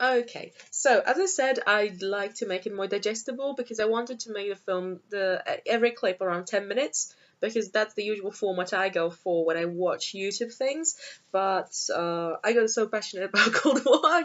Okay, so as I said, I'd like to make it more digestible because I wanted to make the film every clip around 10 minutes because that's the usual format I go for when I watch YouTube things. But I got so passionate about Cold War, I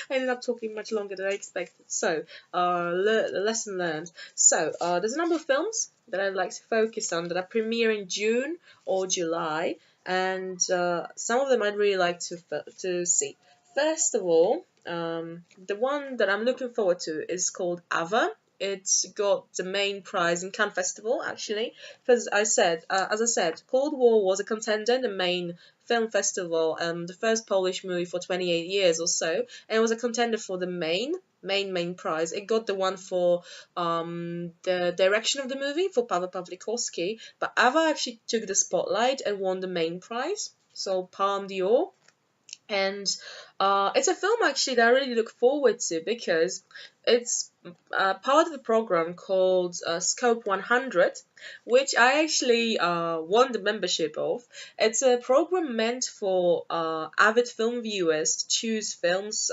ended up talking much longer than I expected. So, lesson learned. So, there's a number of films that I'd like to focus on that are premiere in June or July, and some of them I'd really like to see. First of all, the one that I'm looking forward to is called Ava. It's got the main prize in Cannes Festival, actually, because as I said, Cold War was a contender in the main film festival, the first Polish movie for 28 years or so, and it was a contender for the main prize. It got the one for the direction of the movie for Paweł Pawlikowski, but Ava actually took the spotlight and won the main prize, so Palme d'Or. And it's a film actually that I really look forward to because it's part of a program called Scope 100, which I actually won the membership of. It's a program meant for avid film viewers to choose films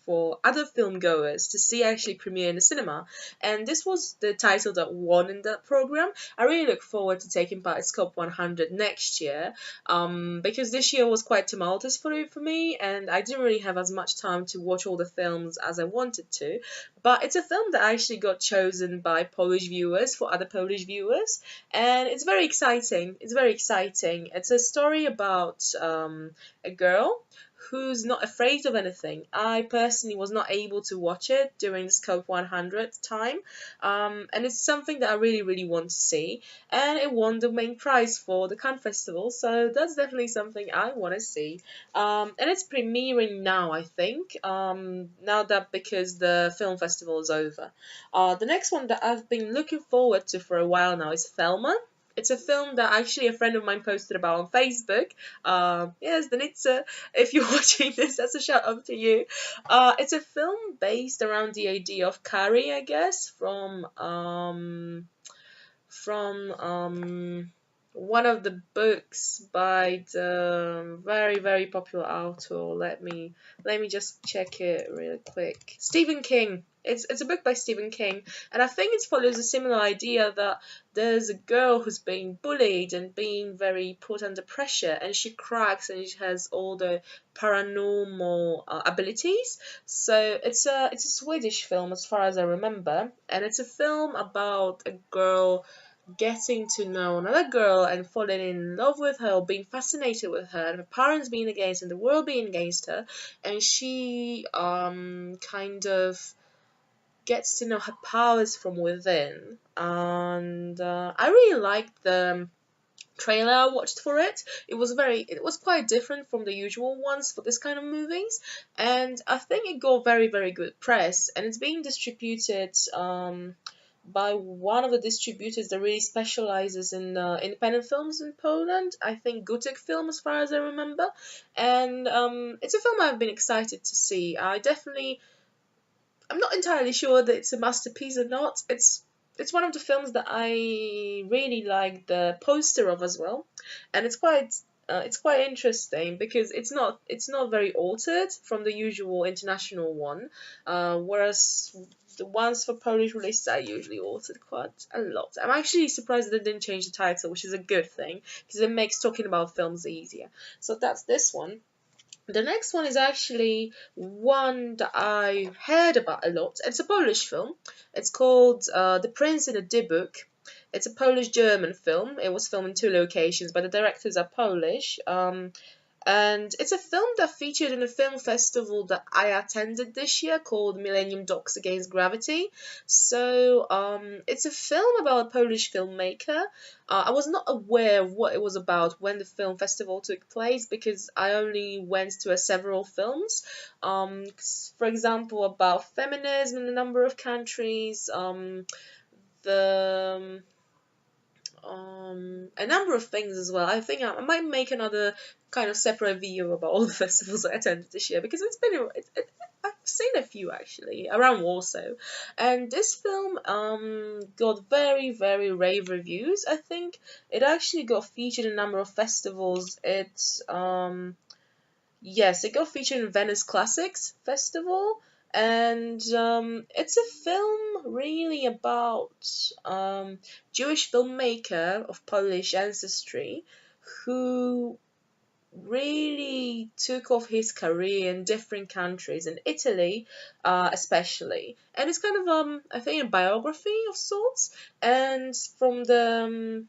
for other film goers to see actually premiere in the cinema. And this was the title that won in that program. I really look forward to taking part in Scope 100 next year because this year was quite tumultuous for me, and I didn't really have as much time to watch all the films as I wanted to. But it's a film that actually got chosen by Polish viewers for other Polish viewers, and it's very exciting. It's very exciting. It's a story about a girl who's not afraid of anything. I personally was not able to watch it during the Scope 100 time, and it's something that I really want to see. And it won the main prize for the Cannes Festival, so that's definitely something I want to see. And it's premiering now, I think. Now that because the film festival is over. The next one that I've been looking forward to for a while now is Thelma. It's a film that actually a friend of mine posted about on Facebook. Yes, Danitza, if you're watching this, that's a shout out to you. It's a film based around the idea of curry, I guess, from one of the books by the very popular author. Let me just check it real quick. Stephen King. It's a book by Stephen King, and I think it follows a similar idea that there's a girl who's being bullied and being very put under pressure, and she cracks and she has all the paranormal abilities. So it's a Swedish film as far as I remember, and it's a film about a girl getting to know another girl and falling in love with her or being fascinated with her, and her parents being against and the world being against her, and she kind of gets to know her powers from within. And I really liked the trailer I watched for it. It was quite different from the usual ones for this kind of movies, and I think it got very good press, and it's being distributed by one of the distributors that really specializes in independent films in Poland. I think Gutek Film, as far as I remember, and it's a film I've been excited to see. I'm not entirely sure that it's a masterpiece or not. It's one of the films that I really like the poster of as well, and it's quite interesting because it's not very altered from the usual international one, whereas the ones for Polish releases are usually altered quite a lot. I'm actually surprised that they didn't change the title, which is a good thing because it makes talking about films easier. So that's this one. The next one is actually one that I heard about a lot. It's a Polish film. It's called The Prince in a Dybbuk. It's a Polish-German film. It was filmed in two locations, but the directors are Polish. And it's a film that featured in a film festival that I attended this year called Millennium Dogs Against Gravity. So it's a film about a Polish filmmaker. I was not aware of what it was about when the film festival took place because I only went to several films. For example, about feminism in a number of countries. The a number of things as well. I think I might make another kind of separate video about all the festivals I attended this year because I've seen a few actually around Warsaw, and this film got very rave reviews. I think it actually got featured in a number of festivals. Yes, it got featured in Venice Classics Festival, and it's a film really about Jewish filmmaker of Polish ancestry who really took off his career in different countries, in Italy, especially. And it's kind of I think a biography of sorts. And from the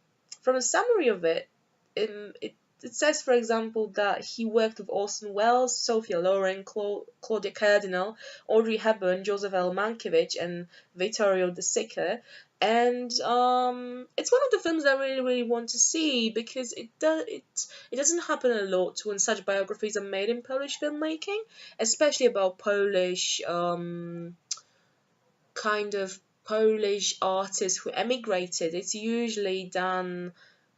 summary of it, it says, for example, that he worked with Orson Welles, Sophia Loren, Claudia Cardinal, Audrey Hepburn, Joseph L. Mankiewicz, and Vittorio De Sica. And it's one of the films I really, really want to see because it doesn't happen a lot when such biographies are made in Polish filmmaking, especially about Polish kind of Polish artists who emigrated. It's usually done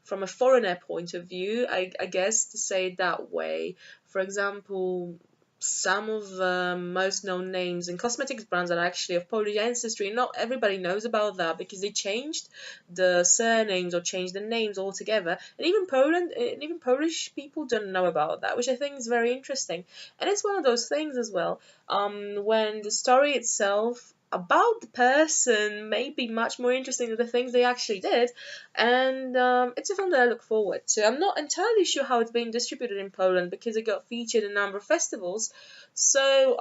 from a foreigner point of view, I guess, to say it that way. For example, some of the most known names in cosmetics brands are actually of Polish ancestry. Not everybody knows about that because they changed the surnames or changed the names altogether. And even Poland, and even Polish people don't know about that, which I think is very interesting. And it's one of those things as well. When the story itself about the person may be much more interesting than the things they actually did, and it's a film that I look forward to. I'm not entirely sure how it's being distributed in Poland because it got featured in a number of festivals, so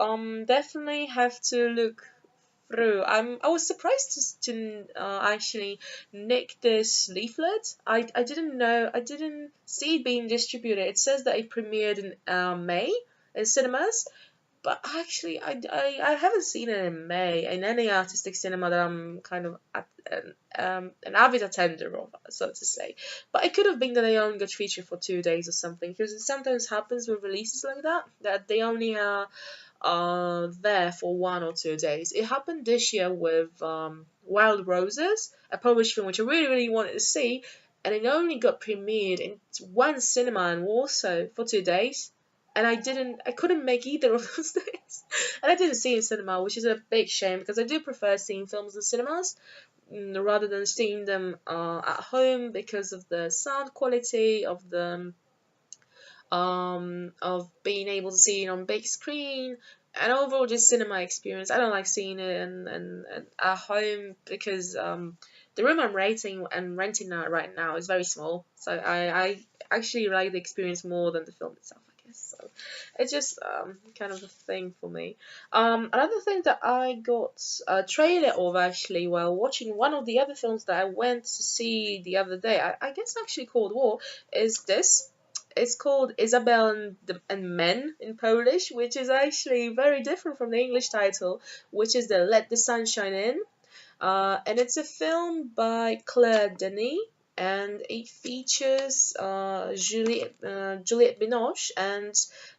definitely have to look through. I was surprised to actually nick this leaflet. I didn't know, I didn't see it being distributed. It says that it premiered in May in cinemas, but actually, I haven't seen it in May in any artistic cinema that I'm kind of an avid attender of, so to say. But it could have been that they only got featured for 2 days or something, because it sometimes happens with releases like that, that they only are there for 1 or 2 days. It happened this year with Wild Roses, a Polish film which I really, really wanted to see, and it only got premiered in one cinema in Warsaw for 2 days, and I couldn't make either of those days, and I didn't see it in cinema, which is a big shame because I do prefer seeing films in cinemas rather than seeing them at home because of the sound quality of being able to see it on big screen and overall just cinema experience. I don't like seeing it and at home because the room I'm rating and renting out right now is very small, so I actually like the experience more than the film itself, I guess. So it's just kind of a thing for me. Another thing that I got a trailer of actually while watching one of the other films that I went to see the other day, I guess actually called War, is this. It's called Isabel and Men in Polish, which is actually very different from the English title, which is the Let the Sunshine In. And it's a film by Claire Denis, and it features Juliette Binoche and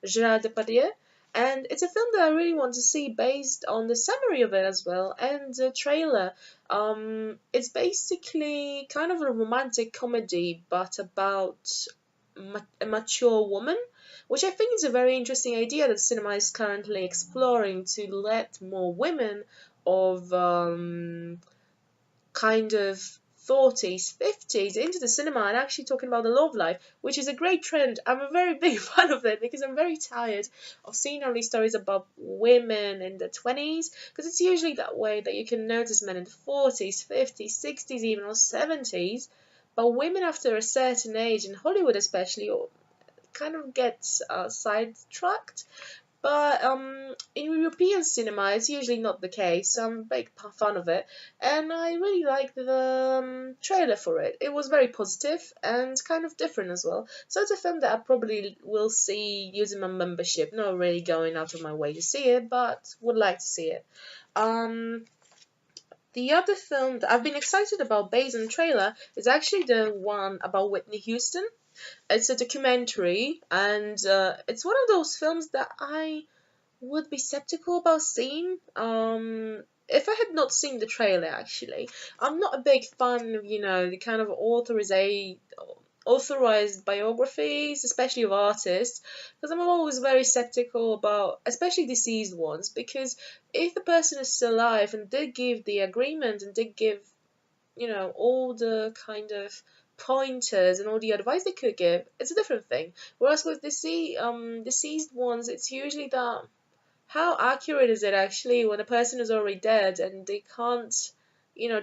Gérard Depardieu. And it's a film that I really want to see based on the summary of it as well and the trailer. It's basically kind of a romantic comedy, but about a mature woman, which I think is a very interesting idea that cinema is currently exploring to let more women of kind of 40s, 50s into the cinema and actually talking about the love life, which is a great trend. I'm a very big fan of it because I'm very tired of seeing all these stories about women in the 20s, because it's usually that way that you can notice men in the 40s, 50s, 60s, even or 70s. But women after a certain age, in Hollywood especially, kind of gets sidetracked. But in European cinema, it's usually not the case, so I'm a big fan of it. And I really like the trailer for it. It was very positive and kind of different as well. So it's a film that I probably will see using my membership, not really going out of my way to see it, but would like to see it. Um, the other film that I've been excited about based on the trailer is actually the one about Whitney Houston. It's a documentary, and it's one of those films that I would be skeptical about seeing. If I had not seen the trailer, actually, I'm not a big fan of the kind of authorized biographies, especially of artists, because I'm always very skeptical about, especially deceased ones, because if the person is still alive and did give the agreement and did give all the kind of pointers and all the advice they could give, it's a different thing. Whereas with deceased ones, it's usually that how accurate is it actually when a person is already dead and they can't,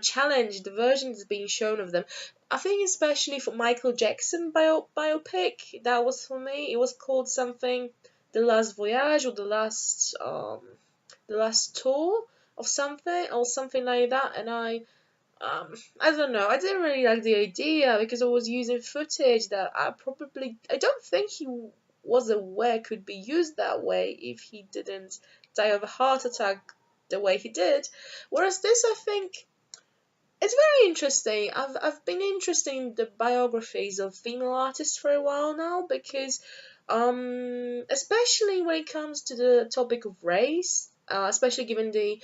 challenge the version that's being shown of them. I think especially for Michael Jackson biopic, that was for me. It was called something, The Last Voyage, or the last tour of something, or something like that. And I don't know. I didn't really like the idea because I was using footage that I don't think he was aware could be used that way if he didn't die of a heart attack the way he did. Whereas this, I think, it's very interesting. I've been interested in the biographies of female artists for a while now because, especially when it comes to the topic of race, especially given the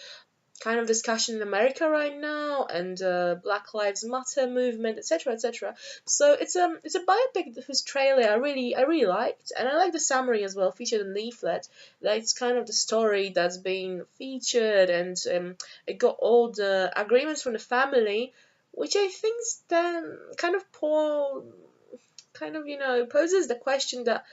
kind of discussion in America right now and Black Lives Matter movement, etc., etc. So it's a biopic whose trailer I really liked, and I like the summary as well, featured in leaflet. That's kind of the story that's being featured, and it got all the agreements from the family, which I think then kind of poses the question that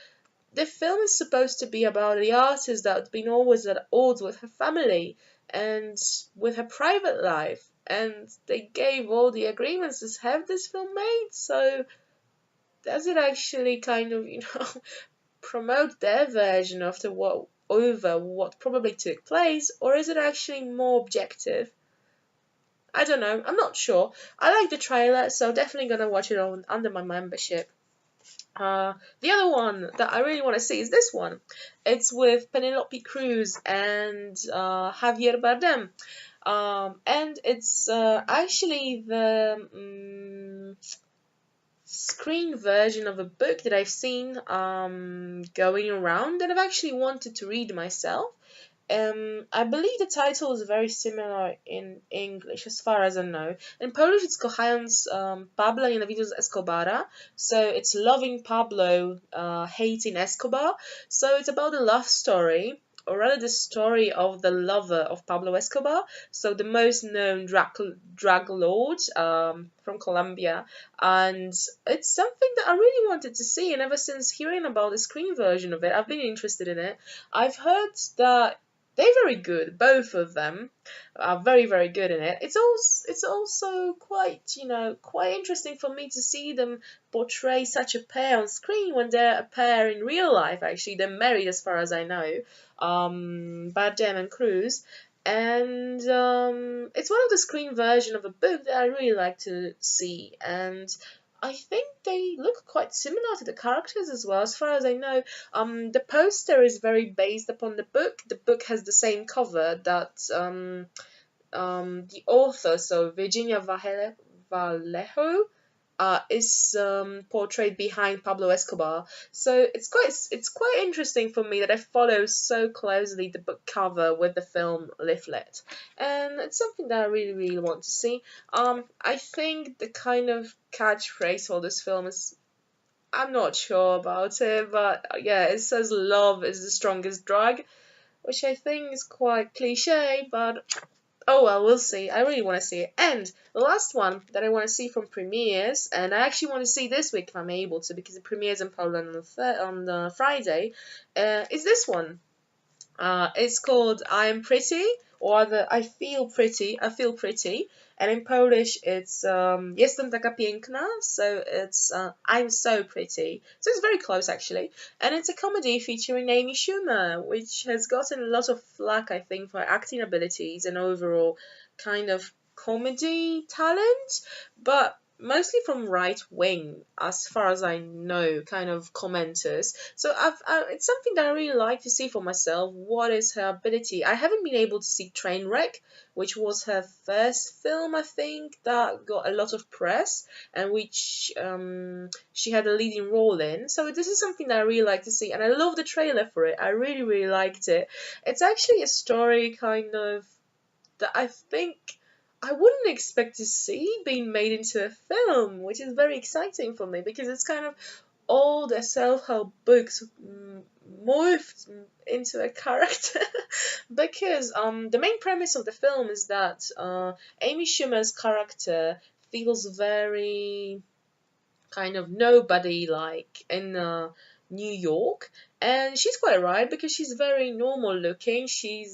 the film is supposed to be about the artist that's been always at odds with her family and with her private life, and they gave all the agreements to have this film made. So does it actually kind of promote their version of what probably took place, or is it actually more objective? I don't know. I'm not sure. I like the trailer, so definitely gonna watch it on under my membership. The other one that I really want to see is this one. It's with Penelope Cruz and Javier Bardem. And it's actually the screen version of a book that I've seen going around that I've actually wanted to read myself. I believe the title is very similar in English, as far as I know. In Polish, it's Kochając Pablo, Nienawidząc Escobara. So it's loving Pablo, hating Escobar. So it's about a love story, or rather the story of the lover of Pablo Escobar. So the most known drug lord from Colombia. And it's something that I really wanted to see. And ever since hearing about the screen version of it, I've been interested in it. I've heard that they're very good. Both of them are very, very good in it. It's also quite interesting for me to see them portray such a pair on screen when they're a pair in real life. Actually, they're married as far as I know. Bardem and Cruz. And it's one of the screen version of a book that I really like to see, and I think they look quite similar to the characters as well, as far as I know. The poster is very based upon the book. The book has the same cover that the author, so Virginia Vallejo, is portrayed behind Pablo Escobar. So it's quite interesting for me that I follow so closely the book cover with the film leaflet, and it's something that I really really want to see. I think the kind of catchphrase for this film is, I'm not sure about it, but yeah, it says love is the strongest drug, which I think is quite cliche, but oh well, we'll see. I really want to see it. And the last one that I want to see from premieres, and I actually want to see this week if I'm able to, because it premieres in Poland on the Friday, is this one. It's called I Am Pretty, or the I Feel Pretty, and in Polish it's Jestem taka piękna, so it's I'm so pretty. So it's very close actually, and it's a comedy featuring Amy Schumer, which has gotten a lot of flack I think for acting abilities and overall kind of comedy talent, but mostly from right wing, as far as I know, kind of commenters. So it's something that I really like to see for myself. What is her ability? I haven't been able to see Trainwreck, which was her first film, I think, that got a lot of press and which she had a leading role in. So this is something that I really like to see, and I love the trailer for it. I really really liked it. It's actually a story kind of that I think I wouldn't expect to see being made into a film, which is very exciting for me because it's kind of all the self-help books morphed into a character. Because the main premise of the film is that Amy Schumer's character feels very kind of nobody like in New York. And she's quite right because she's very normal looking. She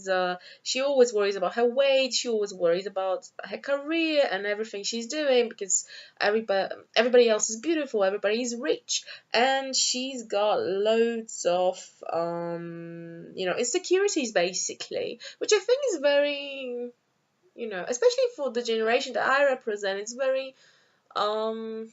always worries about her weight. She always worries about her career and everything she's doing because everybody else is beautiful, everybody is rich, and she's got loads of insecurities basically, which I think is very, especially for the generation that I represent, it's very um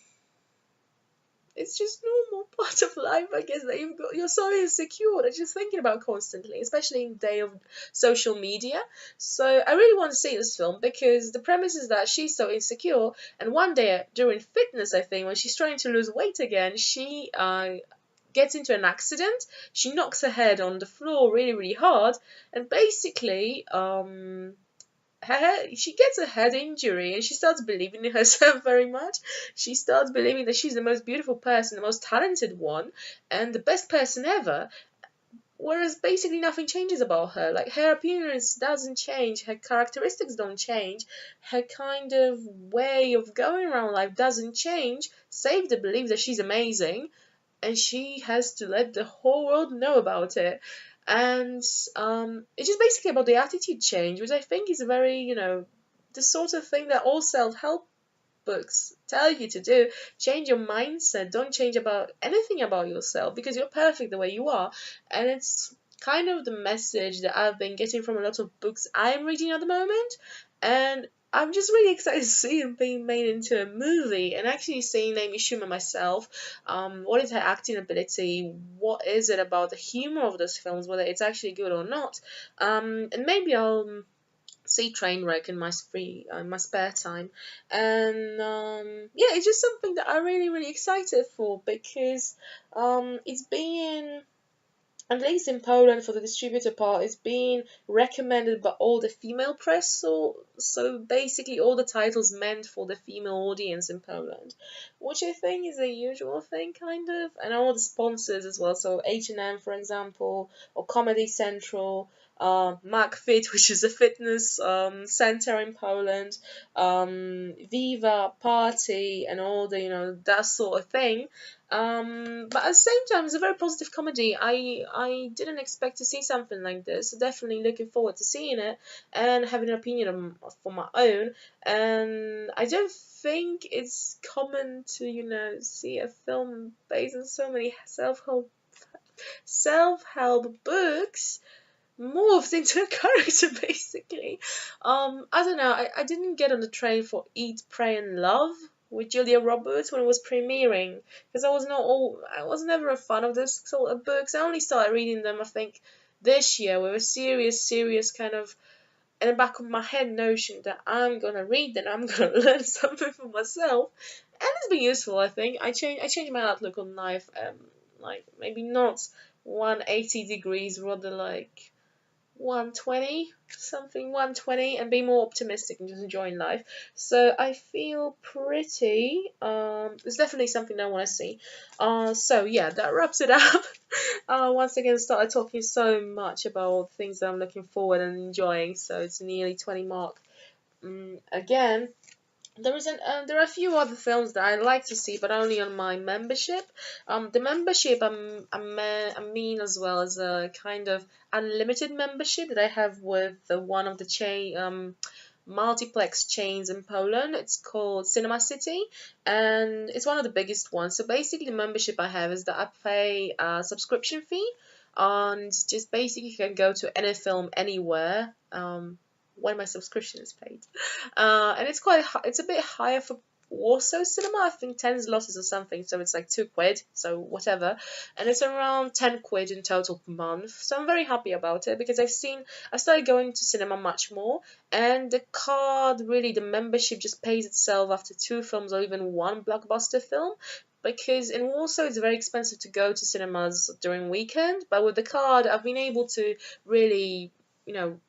it's just normal part of life, I guess, that you're so insecure that you're thinking about constantly, especially in the day of social media. So I really want to see this film because the premise is that she's so insecure, and one day during fitness, I think, when she's trying to lose weight again, she gets into an accident. She knocks her head on the floor really, really hard, and basically, she gets a head injury and she starts believing in herself very much. She starts believing that she's the most beautiful person, the most talented one, and the best person ever. Whereas basically nothing changes about her. Like her appearance doesn't change, her characteristics don't change, her kind of way of going around life doesn't change, save the belief that she's amazing, and she has to let the whole world know about it. And it's just basically about the attitude change, which I think is very, the sort of thing that all self-help books tell you to do. Change your mindset. Don't change about anything about yourself because you're perfect the way you are. And it's kind of the message that I've been getting from a lot of books I'm reading at the moment. And I'm just really excited to see it being made into a movie and actually seeing Amy Schumer myself. What is her acting ability? What is it about the humor of those films, whether it's actually good or not? And maybe I'll see Trainwreck in my spare time, and yeah, it's just something that I'm really really excited for because it's being, at least in Poland for the distributor part, it's being recommended by all the female press. So basically all the titles meant for the female audience in Poland, which I think is a usual thing kind of, and all the sponsors as well. So H&M, for example, or Comedy Central, McFit, which is a fitness center in Poland, Viva Party, and all the that sort of thing. But at the same time, it's a very positive comedy. I didn't expect to see something like this. So definitely looking forward to seeing it and having an opinion for my own. And I don't think it's common to see a film based on so many self-help books morphed into a character basically. I don't know. I didn't get on the train for Eat, Pray and Love with Julia Roberts when it was premiering because I was never a fan of this sort of books. I only started reading them I think this year with a serious kind of in the back of my head notion that I'm gonna read them, I'm gonna learn something for myself, and it's been useful. I think I changed my outlook on life, like maybe not 180 degrees, rather like 120 something, 120, and be more optimistic and just enjoying life. So I feel pretty it's definitely something I want to see. So yeah, that wraps it up. Once again started talking so much about things that I'm looking forward and enjoying, so it's nearly 20 mark. Again, there are a few other films that I like to see, but only on my membership. The membership I mean as well as a kind of unlimited membership that I have with one of the multiplex chains in Poland. It's called Cinema City, and it's one of the biggest ones. So basically, the membership I have is that I pay a subscription fee, and just basically you can go to any film anywhere. When my subscription is paid. And it's a bit higher for Warsaw Cinema. I think 10 zlotys or something, so it's like 2 quid, so whatever. And it's around 10 quid in total per month. So I'm very happy about it because I started going to cinema much more, and the membership just pays itself after 2 films or even 1 blockbuster film. Because in Warsaw it's very expensive to go to cinemas during weekend, but with the card I've been able to really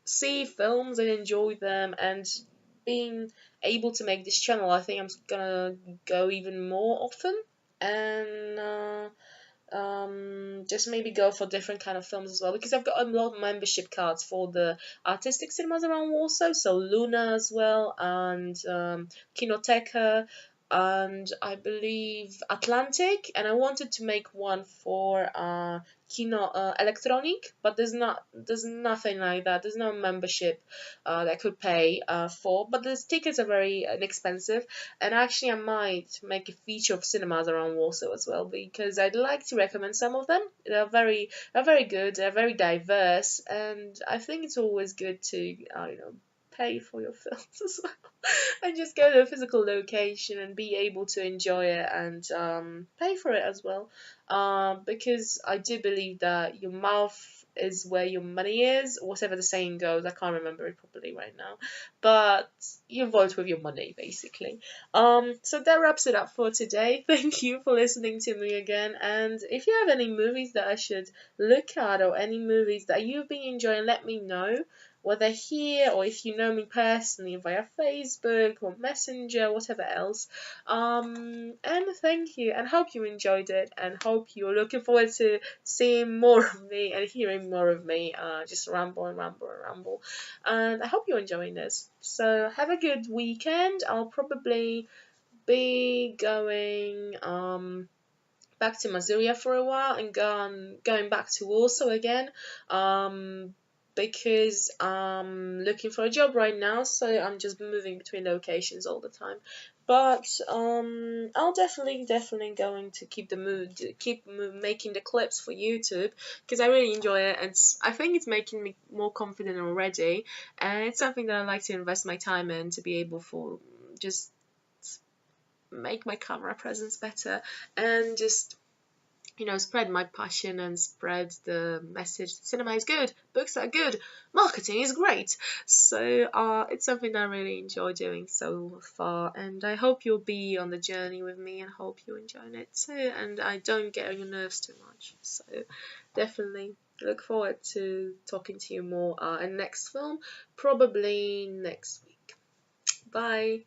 see films and enjoy them, and being able to make this channel, I think I'm gonna go even more often and just maybe go for different kind of films as well, because I've got a lot of membership cards for the artistic cinemas around Warsaw, so Luna as well, and Kinoteka, and I believe Atlantic, and I wanted to make one for Kino Electronic, but there's nothing like that. There's no membership that I could pay for, but the tickets are very inexpensive, and actually I might make a feature of cinemas around Warsaw as well, because I'd like to recommend some of them. They're very good. They're very diverse, and I think it's always good to pay for your films as well. And just go to a physical location and be able to enjoy it and pay for it as well. Because I do believe that your mouth is where your money is, or whatever the saying goes. I can't remember it properly right now, but you vote with your money basically. So that wraps it up for today. Thank you for listening to me again. And if you have any movies that I should look at or any movies that you've been enjoying, let me know, whether here or if you know me personally via Facebook or Messenger, whatever else. And thank you, and hope you enjoyed it, and hope you're looking forward to seeing more of me and hearing more of me. Just ramble and ramble and ramble. And I hope you're enjoying this. So have a good weekend. I'll probably be going back to Missouri for a while and going back to Warsaw again, because I'm looking for a job right now, so I'm just moving between locations all the time. But I'll definitely going to keep the mood, making the clips for YouTube, because I really enjoy it, and I think it's making me more confident already, and it's something that I like to invest my time in to be able for just make my camera presence better and just spread my passion and spread the message. Cinema is good, books are good, marketing is great. So it's something I really enjoy doing so far, and I hope you'll be on the journey with me and hope you're enjoying it too, and I don't get on your nerves too much. So definitely look forward to talking to you more in next film, probably next week. Bye.